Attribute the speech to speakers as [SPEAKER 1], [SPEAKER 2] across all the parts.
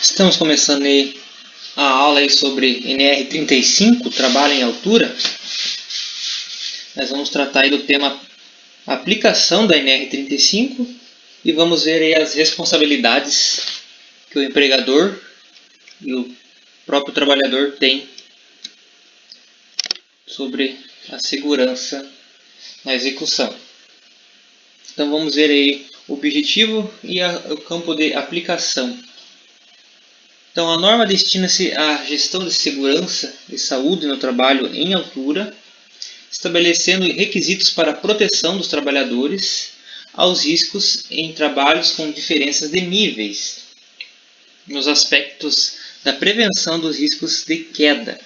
[SPEAKER 1] Estamos começando aí a aula aí sobre NR35, trabalho em altura. Nós vamos tratar aí do tema aplicação da NR35 e vamos ver aí as responsabilidades que o empregador e o próprio trabalhador têm sobre a segurança na execução. Então vamos ver aí o objetivo e o campo de aplicação. Então, a norma destina-se à gestão de segurança e saúde no trabalho em altura, estabelecendo requisitos para a proteção dos trabalhadores aos riscos em trabalhos com diferenças de níveis, nos aspectos da prevenção dos riscos de queda.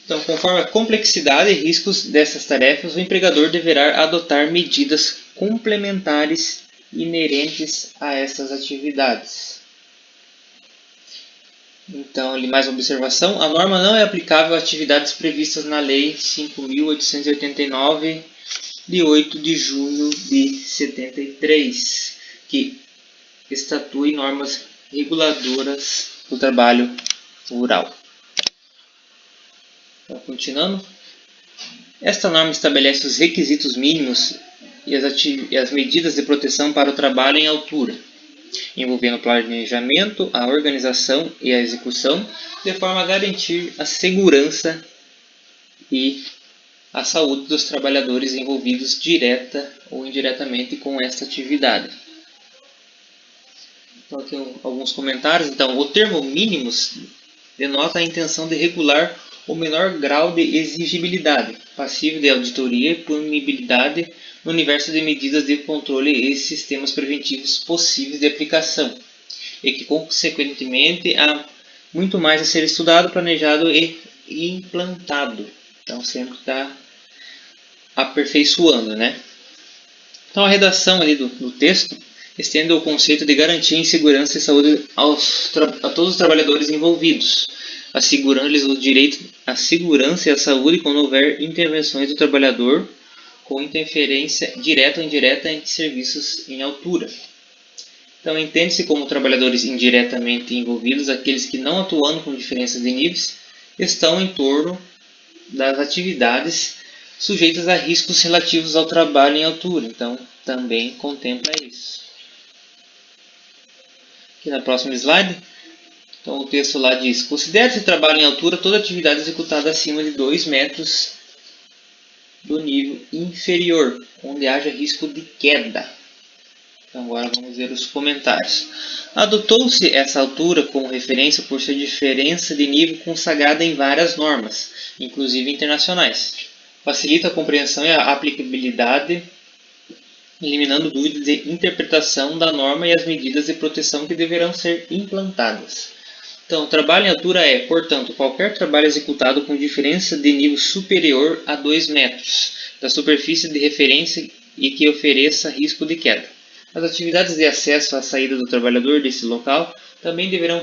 [SPEAKER 1] Então, conforme a complexidade e riscos dessas tarefas, o empregador deverá adotar medidas complementares inerentes a essas atividades. Então, ali mais uma observação. A norma não é aplicável a atividades previstas na Lei 5.889, de 8 de junho de 73, que estatui normas reguladoras do trabalho rural. Então, continuando. Esta norma estabelece os requisitos mínimos e as medidas de proteção para o trabalho em altura, envolvendo o planejamento, a organização e a execução, de forma a garantir a segurança e a saúde dos trabalhadores envolvidos direta ou indiretamente com esta atividade. Então, aqui alguns comentários. Então, o termo mínimos denota a intenção de regular o menor grau de exigibilidade, passível de auditoria e punibilidade no universo de medidas de controle e sistemas preventivos possíveis de aplicação, e que, consequentemente, há muito mais a ser estudado, planejado e implantado. Então, sempre está aperfeiçoando, né? Então, a redação ali do texto estende o conceito de garantia em segurança e saúde a todos os trabalhadores envolvidos, assegurando-lhes o direito à segurança e à saúde quando houver intervenções do trabalhador com interferência direta ou indireta em serviços em altura. Então, entende-se como trabalhadores indiretamente envolvidos aqueles que, não atuando com diferenças de níveis, estão em torno das atividades sujeitas a riscos relativos ao trabalho em altura. Então, também contempla isso. Aqui na próxima slide, então, o texto lá diz: considere-se trabalho em altura toda atividade executada acima de 2 metros do nível inferior, onde haja risco de queda. Então, agora vamos ver os comentários. Adotou-se essa altura como referência por ser diferença de nível consagrada em várias normas, inclusive internacionais. Facilita a compreensão e a aplicabilidade, eliminando dúvidas de interpretação da norma e as medidas de proteção que deverão ser implantadas. Então, trabalho em altura é, portanto, qualquer trabalho executado com diferença de nível superior a 2 metros da superfície de referência e que ofereça risco de queda. As atividades de acesso à saída do trabalhador desse local também deverão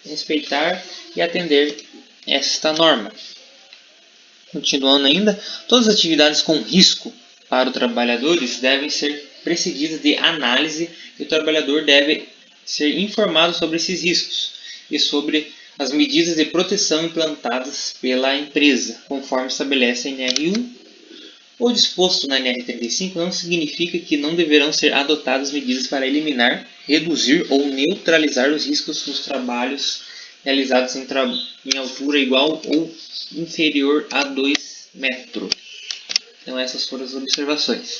[SPEAKER 1] respeitar e atender esta norma. Continuando ainda, todas as atividades com risco para os trabalhadores devem ser precedidas de análise e o trabalhador deve ser informado sobre esses riscos e sobre as medidas de proteção implantadas pela empresa, conforme estabelece a NR1. O disposto na NR35 não significa que não deverão ser adotadas medidas para eliminar, reduzir ou neutralizar os riscos dos trabalhos realizados em altura igual ou inferior a 2 metros. Então, essas foram as observações.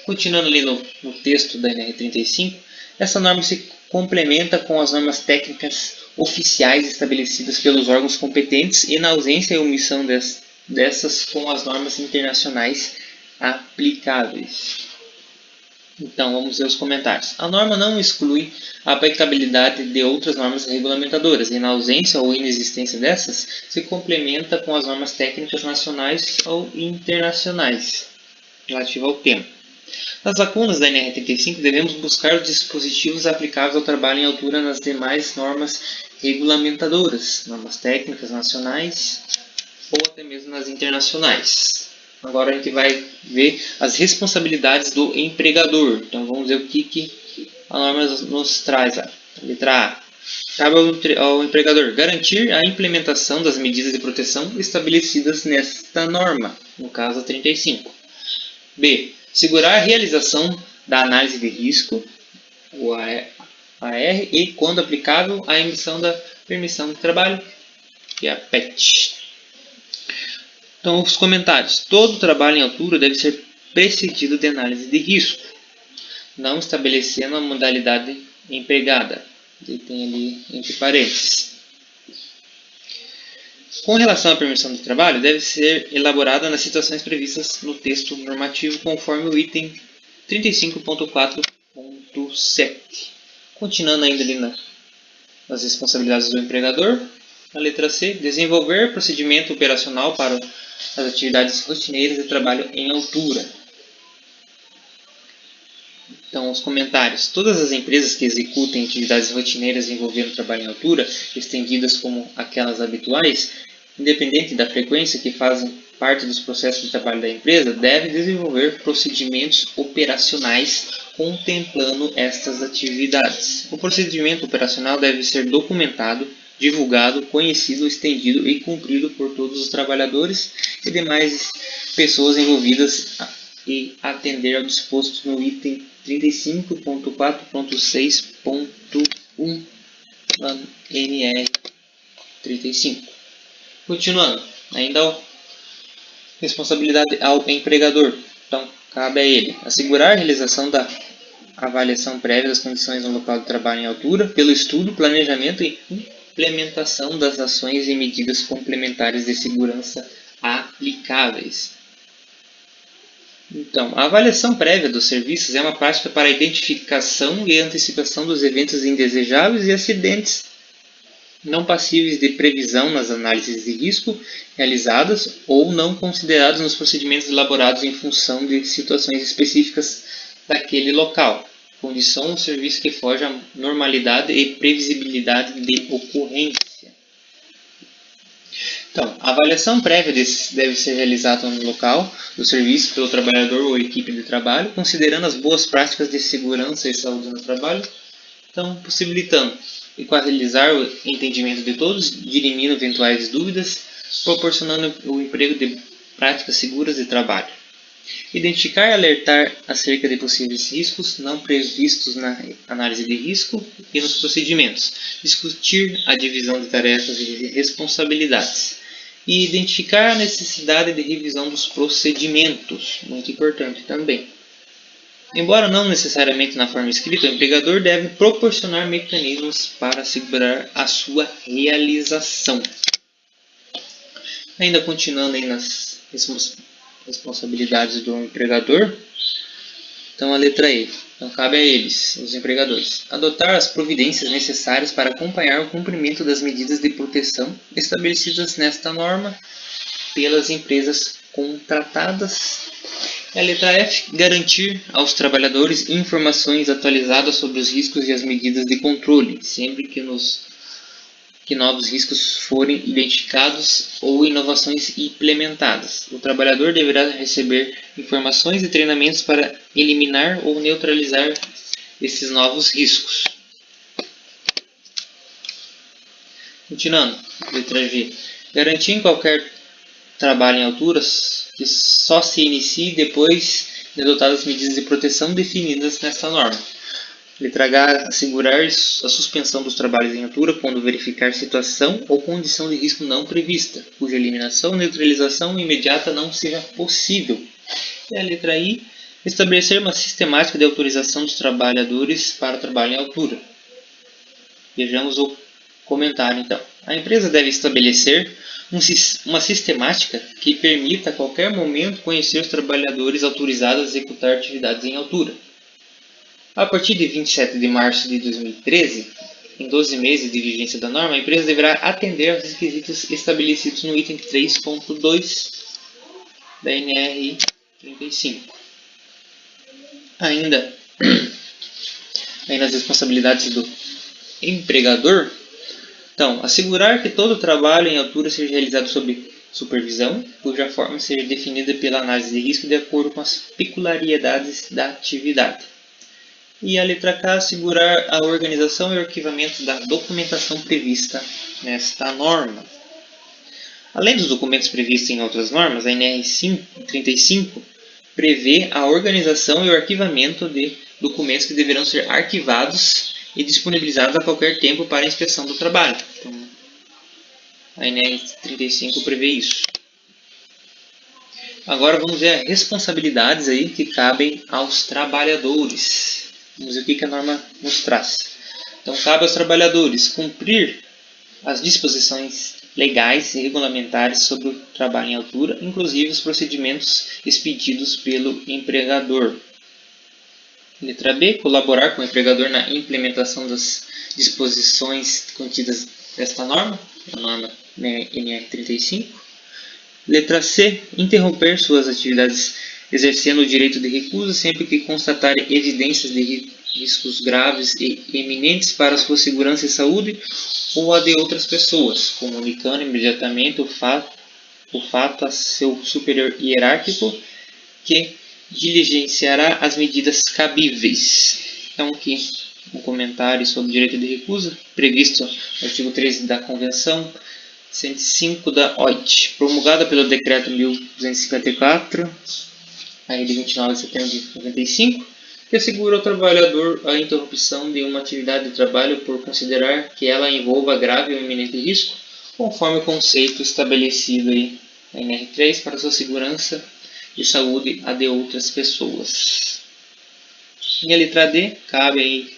[SPEAKER 1] Continuando ali no texto da NR35, essa norma se complementa com as normas técnicas oficiais estabelecidas pelos órgãos competentes e, na ausência e omissão dessas, com as normas internacionais aplicáveis. Então, vamos ver os comentários. A norma não exclui a aplicabilidade de outras normas regulamentadoras e, na ausência ou inexistência dessas, se complementa com as normas técnicas nacionais ou internacionais relativas ao tema. Nas lacunas da NR35, devemos buscar os dispositivos aplicáveis ao trabalho em altura nas demais normas regulamentadoras, normas técnicas nacionais ou até mesmo nas internacionais. Agora a gente vai ver as responsabilidades do empregador. Então vamos ver o que a norma nos traz. Letra A. Cabe ao empregador garantir a implementação das medidas de proteção estabelecidas nesta norma, no caso 35. B. Segurar a realização da análise de risco, o AR, e, quando aplicável, a emissão da permissão de trabalho, que é a PET. Então, os comentários. Todo trabalho em altura deve ser precedido de análise de risco, não estabelecendo a modalidade empregada. Ele tem ali entre parênteses. Com relação à permissão de trabalho, deve ser elaborada nas situações previstas no texto normativo, conforme o item 35.4.7. Continuando ainda ali nas responsabilidades do empregador, a letra C, desenvolver procedimento operacional para as atividades rotineiras de trabalho em altura. Então, os comentários. Todas as empresas que executem atividades rotineiras envolvendo trabalho em altura, estendidas como aquelas habituais, independente da frequência que fazem parte dos processos de trabalho da empresa, devem desenvolver procedimentos operacionais contemplando estas atividades. O procedimento operacional deve ser documentado, divulgado, conhecido, estendido e cumprido por todos os trabalhadores e demais pessoas envolvidas e atender ao disposto no item 35.4.6.1 NR 35. Continuando, ainda responsabilidade ao empregador. Então, cabe a ele assegurar a realização da avaliação prévia das condições no local de trabalho em altura, pelo estudo, planejamento e implementação das ações e medidas complementares de segurança aplicáveis. Então, a avaliação prévia dos serviços é uma prática para a identificação e antecipação dos eventos indesejáveis e acidentes não passíveis de previsão nas análises de risco realizadas ou não considerados nos procedimentos elaborados em função de situações específicas daquele local, condição ou serviço que foge à normalidade e previsibilidade de ocorrência. Então, a avaliação prévia deve ser realizada no local do serviço pelo trabalhador ou equipe de trabalho, considerando as boas práticas de segurança e saúde no trabalho, então possibilitando equalizar o entendimento de todos, dirimindo eventuais dúvidas, proporcionando o emprego de práticas seguras de trabalho. Identificar e alertar acerca de possíveis riscos não previstos na análise de risco e nos procedimentos. Discutir a divisão de tarefas e responsabilidades. E identificar a necessidade de revisão dos procedimentos, muito importante também. Embora não necessariamente na forma escrita, o empregador deve proporcionar mecanismos para assegurar a sua realização. Ainda continuando aí nas responsabilidades do empregador, então a letra E. Então cabe a eles, os empregadores, adotar as providências necessárias para acompanhar o cumprimento das medidas de proteção estabelecidas nesta norma pelas empresas contratadas. E a letra F, garantir aos trabalhadores informações atualizadas sobre os riscos e as medidas de controle, sempre que novos riscos forem identificados ou inovações implementadas. O trabalhador deverá receber informações e treinamentos para eliminar ou neutralizar esses novos riscos. Continuando, letra G. Garantir em qualquer trabalho em alturas que só se inicie depois de adotadas as medidas de proteção definidas nesta norma. Letra H. Assegurar a suspensão dos trabalhos em altura quando verificar situação ou condição de risco não prevista, cuja eliminação ou neutralização imediata não seja possível. E a letra I. Estabelecer uma sistemática de autorização dos trabalhadores para o trabalho em altura. Vejamos o comentário então. A empresa deve estabelecer uma sistemática que permita a qualquer momento conhecer os trabalhadores autorizados a executar atividades em altura. A partir de 27 de março de 2013, em 12 meses de vigência da norma, a empresa deverá atender aos requisitos estabelecidos no item 3.2 da NR 35. Ainda nas responsabilidades do empregador, então, assegurar que todo trabalho em altura seja realizado sob supervisão, cuja forma seja definida pela análise de risco de acordo com as peculiaridades da atividade. E a letra K, assegurar a organização e o arquivamento da documentação prevista nesta norma. Além dos documentos previstos em outras normas, a NR 35 prevê a organização e o arquivamento de documentos que deverão ser arquivados e disponibilizados a qualquer tempo para a inspeção do trabalho. Então, a NR 35 prevê isso. Agora vamos ver as responsabilidades aí que cabem aos trabalhadores. Vamos ver o que a norma nos traz. Então, cabe aos trabalhadores cumprir as disposições legais e regulamentares sobre o trabalho em altura, inclusive os procedimentos expedidos pelo empregador. Letra B. Colaborar com o empregador na implementação das disposições contidas nesta norma, a norma NR 35. Letra C. Interromper suas atividades exercendo o direito de recusa sempre que constatar evidências de riscos graves e eminentes para a sua segurança e saúde ou a de outras pessoas, comunicando imediatamente o fato a seu superior hierárquico, que diligenciará as medidas cabíveis. Então, aqui um comentário sobre o direito de recusa, previsto no artigo 13 da Convenção 105 da OIT, promulgada pelo Decreto 1254, aí de 29 de setembro de 95, que assegura ao trabalhador a interrupção de uma atividade de trabalho por considerar que ela envolva grave ou iminente risco, conforme o conceito estabelecido aí na NR3 para sua segurança e saúde a de outras pessoas. E a letra D, cabe aí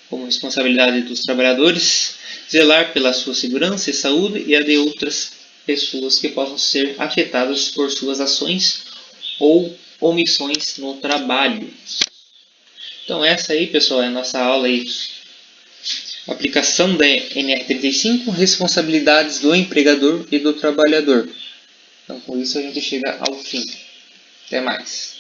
[SPEAKER 1] como responsabilidade dos trabalhadores zelar pela sua segurança e saúde e a de outras pessoas que possam ser afetadas por suas ações ou omissões no trabalho. Então essa aí, pessoal, é a nossa aula aí. Aplicação da NR35, responsabilidades do empregador e do trabalhador. Então com isso a gente chega ao fim. Até mais.